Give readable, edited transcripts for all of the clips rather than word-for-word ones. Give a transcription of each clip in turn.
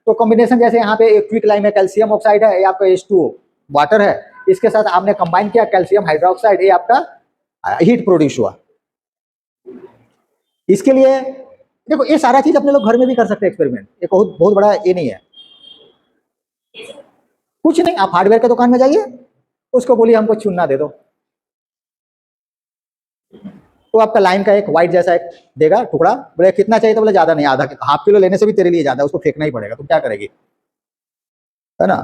तो कॉम्बिनेशन जैसे यहाँ पे एक क्विक लाइम है, कैल्शियम ऑक्साइड है, ये आपका H2O वाटर है, इसके साथ आपने कंबाइन किया कैल्शियम हाइड्रोक्साइड, ये आपका हीट प्रोड्यूस हुआ। इसके लिए देखो ये सारा चीज अपने लोग घर में भी कर सकते हैं एक्सपेरिमेंट, ये बहुत बहुत बड़ा ये नहीं है, कुछ नहीं। आप हार्डवेयर के दुकान में जाइए, उसको बोलिए हमको चूना दे दो, तो आपका लाइन का एक व्हाइट जैसा एक देगा टुकड़ा, बोले कितना चाहिए, तो बोले ज्यादा नहीं, आधा हाफ किलो लेने से भी तेरे लिए ज्यादा, उसको फेंकना ही पड़ेगा, तुम क्या करेगी, है ना।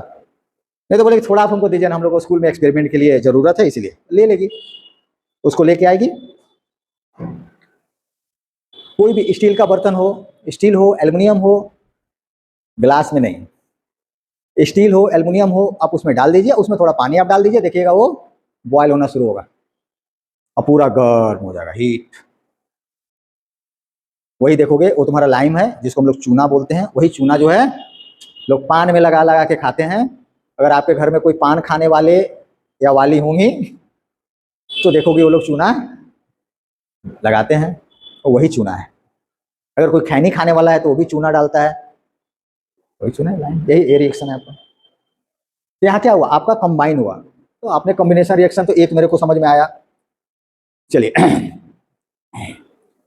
नहीं तो बोले थोड़ा आप हमको दीजिए ना, हम लोग को स्कूल में एक्सपेरिमेंट के लिए जरूरत है, इसलिए ले लेगी, उसको लेके आएगी। कोई भी स्टील का बर्तन हो, स्टील हो एल्युमिनियम हो, ग्लास में नहीं, स्टील हो एल्युमिनियम हो, आप उसमें डाल दीजिए, उसमें थोड़ा पानी आप डाल दीजिए, देखिएगा वो बॉयल होना शुरू होगा और पूरा गर्म हो जाएगा, हीट। वही देखोगे वो तुम्हारा लाइम है, जिसको हम लोग चूना बोलते हैं, वही चूना जो है लोग पान में लगा लगा के खाते हैं। अगर आपके घर में कोई पान खाने वाले या वाली होंगी तो देखोगे वो लोग चूना लगाते हैं, और वही चूना है। अगर कोई खैनी खाने वाला है तो वो भी चूना डालता है, वही चूना है लाइम, यही रिएक्शन है आपका। तो यहाँ क्या हुआ, आपका कंबाइन हुआ, तो आपने कॉम्बिनेशन रिएक्शन तो एक मेरे को समझ में आया। चलिए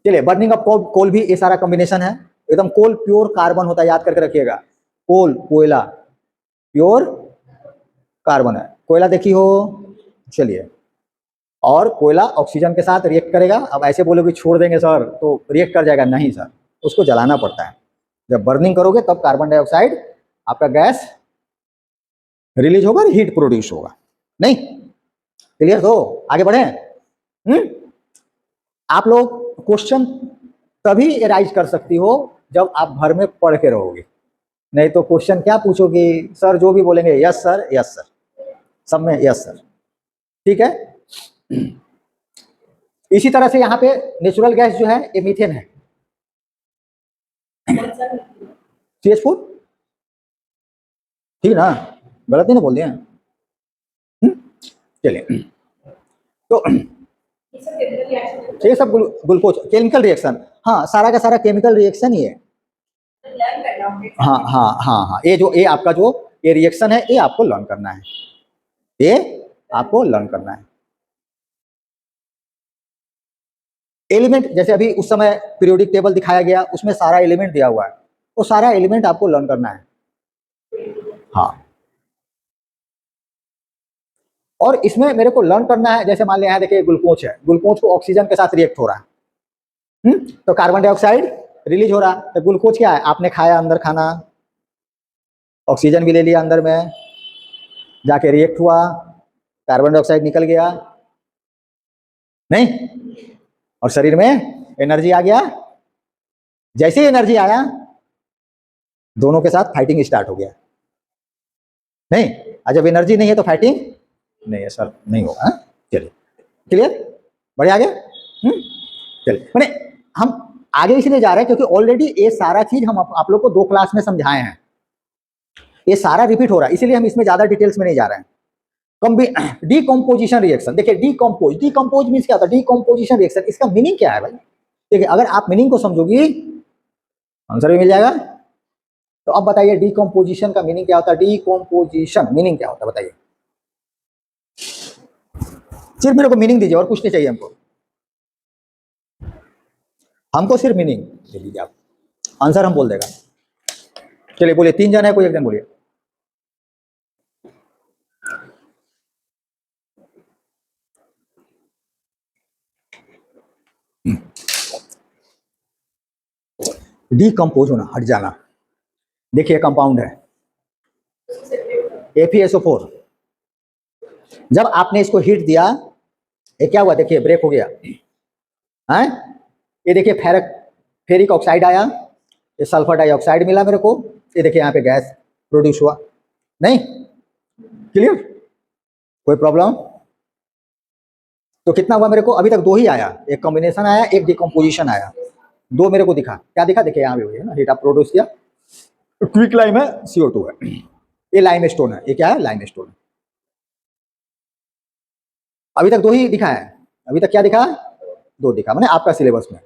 चलिए, बर्निंग ऑफ कोल भी ये सारा कॉम्बिनेशन है, एकदम कोल प्योर कार्बन होता है, याद करके रखिएगा, कोल कोयला प्योर कार्बन है, कोयला देखी हो। चलिए, और कोयला ऑक्सीजन के साथ रिएक्ट करेगा। अब ऐसे बोलोगे छोड़ देंगे सर तो रिएक्ट कर जाएगा, नहीं सर, उसको जलाना पड़ता है। जब बर्निंग करोगे तब कार्बन डाइऑक्साइड आपका गैस रिलीज होगा, हीट प्रोड्यूस होगा। नहीं क्लियर, तो आगे बढ़े। आप लोग क्वेश्चन तभी राइज कर सकती हो जब आप घर में पढ़ के रहोगे, नहीं तो क्वेश्चन क्या पूछोगे, सर जो भी बोलेंगे यस सर यस सर, सब में यस सर, ठीक है। इसी तरह से यहाँ पे नेचुरल गैस जो है ये मीथेन है, CH4, ठीक ना, गलत नहीं ना बोल दिया। चलिए, तो ये सब ग्लूकोज केमिकल रिएक्शन, हाँ सारा का सारा केमिकल रिएक्शन ही है। हाँ हाँ हाँ हाँ, ये जो ये आपका जो ये रिएक्शन है, ये आपको लर्न करना है, ये आपको लर्न करना है। एलिमेंट जैसे अभी उस समय पीरियोडिक टेबल दिखाया गया, उसमें सारा एलिमेंट दिया हुआ है, वो सारा एलिमेंट आपको लर्न करना है। हाँ, और इसमें मेरे को लर्न करना है, जैसे मान लिया यहाँ देखिए ग्लूकोज है, ग्लूकोज को ऑक्सीजन के साथ रिएक्ट हो रहा है, तो कार्बन डाइऑक्साइड रिलीज हो रहा है। तो ग्लूकोज क्या है, आपने खाया अंदर खाना, ऑक्सीजन भी ले लिया अंदर में, जाके रिएक्ट हुआ, कार्बन डाइऑक्साइड निकल गया, नहीं, और शरीर में एनर्जी आ गया। जैसे ही एनर्जी आया दोनों के साथ फाइटिंग स्टार्ट हो गया, नहीं, जब एनर्जी नहीं है तो फाइटिंग नहीं है सर, नहीं होगा। चलिए क्लियर, बढ़े आगे। चलिए, मैंने हम आगे इसलिए जा रहे हैं क्योंकि ऑलरेडी ये सारा चीज हम आप लोग को 2 क्लास में समझाए हैं, ये सारा रिपीट हो रहा है, इसीलिए हम इसमें ज्यादा डिटेल्स में नहीं जा रहे हैं। डीकम्पोजिशन रिएक्शन, देखिए डीकम्पोज मीन्स क्या होता है, डीकम्पोजिशन रिएक्शन, इसका मीनिंग क्या है भाई, देखिए अगर आप मीनिंग को समझोगी आंसर भी मिल जाएगा। तो अब बताइए डीकम्पोजिशन का मीनिंग क्या होता है, डीकम्पोजिशन मीनिंग क्या होता है बताइए, सिर्फ मेरे को मीनिंग दीजिए, और कुछ नहीं चाहिए हमको सिर्फ मीनिंग दे दीजिए आप, आंसर हम बोल देगा। चलिए बोलिए, 3 जन है, कोई एक जन बोलिए। डीकम्पोज होना, हट जाना, देखिए कंपाउंड है FeSO4, जब आपने इसको हीट दिया ये क्या हुआ, देखिए ब्रेक हो गया है, ये देखिए फेरिक ऑक्साइड आया, ये सल्फर डाइऑक्साइड मिला मेरे को, ये देखिए यहाँ पे गैस प्रोड्यूस हुआ, नहीं क्लियर, कोई प्रॉब्लम। तो कितना हुआ मेरे को, अभी तक 2 ही आया, एक कॉम्बिनेशन आया, एक डिकम्पोजिशन आया, 2 मेरे को दिखा, क्या दिखा, देखिए यहाँ पे हुई है ना, हीट आप प्रोड्यूस किया, क्विक लाइम है, CO2 है, ये लाइम स्टोन है, ये क्या है, लाइम स्टोन है। अभी तक 2 ही दिखा है, अभी तक क्या दिखा, 2 दिखा, मैंने आपका सिलेबस में।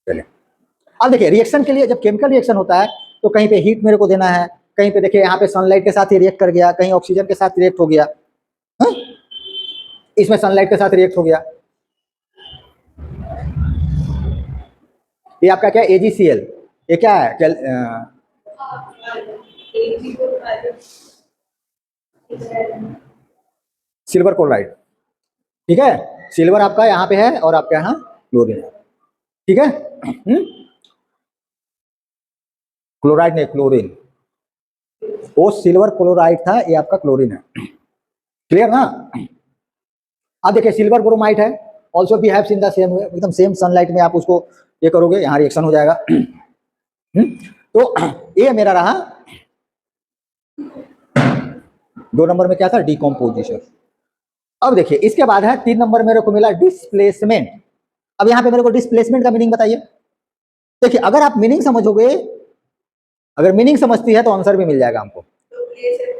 चलिए अब देखिए रिएक्शन के लिए, जब केमिकल रिएक्शन होता है तो कहीं पे हीट मेरे को देना है, कहीं पे देखिए यहाँ पे सनलाइट के साथ ही रिएक्ट कर गया, कहीं ऑक्सीजन के साथ रिएक्ट हो गया, है? इसमें सनलाइट के साथ रिएक्ट हो गया। ये आपका क्या है, AgCl, ये क्या है, सिल्वर क्लोराइड, ठीक है। सिल्वर आपका यहाँ पे है और आपके यहाँ क्लोरीन है, ठीक है। क्लोराइड नहीं, क्लोरीन, वो सिल्वर क्लोराइड था, ये आपका क्लोरीन है, क्लियर ना। अब देखिए सिल्वर ब्रोमाइड है, also be haves in the same way, एकदम सेम सनलाइट में आप उसको ये करोगे, यहाँ रिएक्शन हो जाएगा। तो ये मेरा रहा 2 नंबर में क्या था, डिकम्पोजिशन। अब देखिए इसके बाद है 3 नंबर मेरे को मिला डिस्प्लेसमेंट। अब यहाँ पे मेरे को डिस्प्लेसमेंट का मीनिंग बताइए। देखिए अगर आप मीनिंग समझोगे, अगर मीनिंग समझती है तो आंसर भी मिल जाएगा हमको।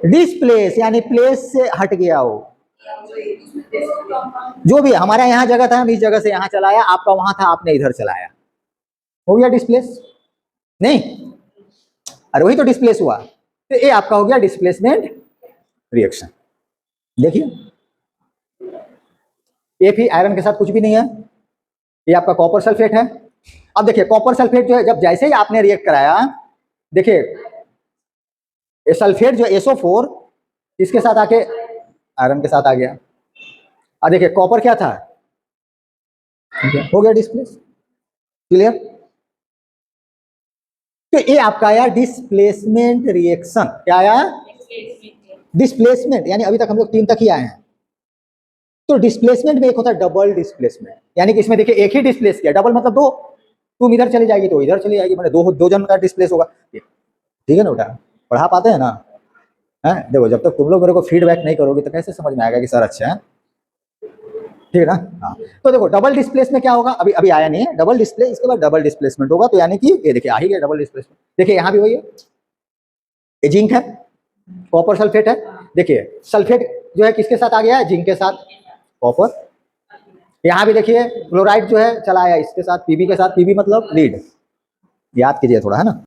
डिस्प्लेस यानी प्लेस से हट गया हो, जो भी हमारा यहाँ जगह था, हम इस जगह से यहाँ चलाया, आपका वहां था, आपने इधर चलाया, हो गया डिस्प्लेस। नहीं, अरे वही तो डिस्प्लेस हुआ, तो ये आपका हो गया डिस्प्लेसमेंट रिएक्शन। देखिए ये भी आयरन के साथ कुछ भी नहीं है, ये आपका कॉपर सल्फेट है। अब देखिए कॉपर सल्फेट जो है, जब जैसे ही आपने रिएक्ट कराया, देखिए ये सल्फेट जो SO4 इसके साथ आके आयरन के साथ आ गया, और देखिए कॉपर क्या था, हो गया डिस्प्लेस, क्लियर। तो ये आपका आया डिस्प्लेसमेंट रिएक्शन। क्या आया, डिस्प्लेसमेंट, यानी अभी तक हम लोग 3 तक ही आए हैं। तो डिस्प्लेसमेंट में एक होता है डबल डिस्प्लेसमेंट, यानी कि इसमें देखिए एक ही डिस्प्लेस किया, डबल मतलब 2, तुम इधर चली जाएगी तो इधर चली जाएगी, मैंने दो जन का डिस्प्लेस होगा, ठीक है ना बेटा, पढ़ा पाते हैं ना, है। देखो जब तक तुम लोग मेरे को फीडबैक नहीं करोगे तो कैसे समझ में आएगा कि सर अच्छा है, ठीक है ना। हाँ, तो देखो डबल डिस्प्लेस में क्या होगा, अभी अभी आया नहीं है डबल डिस्प्ले, इसके बाद डबल डिस्प्लेसमेंट होगा, तो यानी कि ये देखिए आ ही गया डबल डिस्प्लेसमेंट। देखिए यहाँ भी वही है, ये जिंक है, कॉपर सल्फेट है, देखिए सल्फेट जो है किसके साथ आ गया है, जिंक के साथ, कॉपर। यहाँ भी देखिए क्लोराइड जो है चला आया इसके साथ, Pb के साथ, Pb मतलब लीड, याद कीजिए थोड़ा, है ना।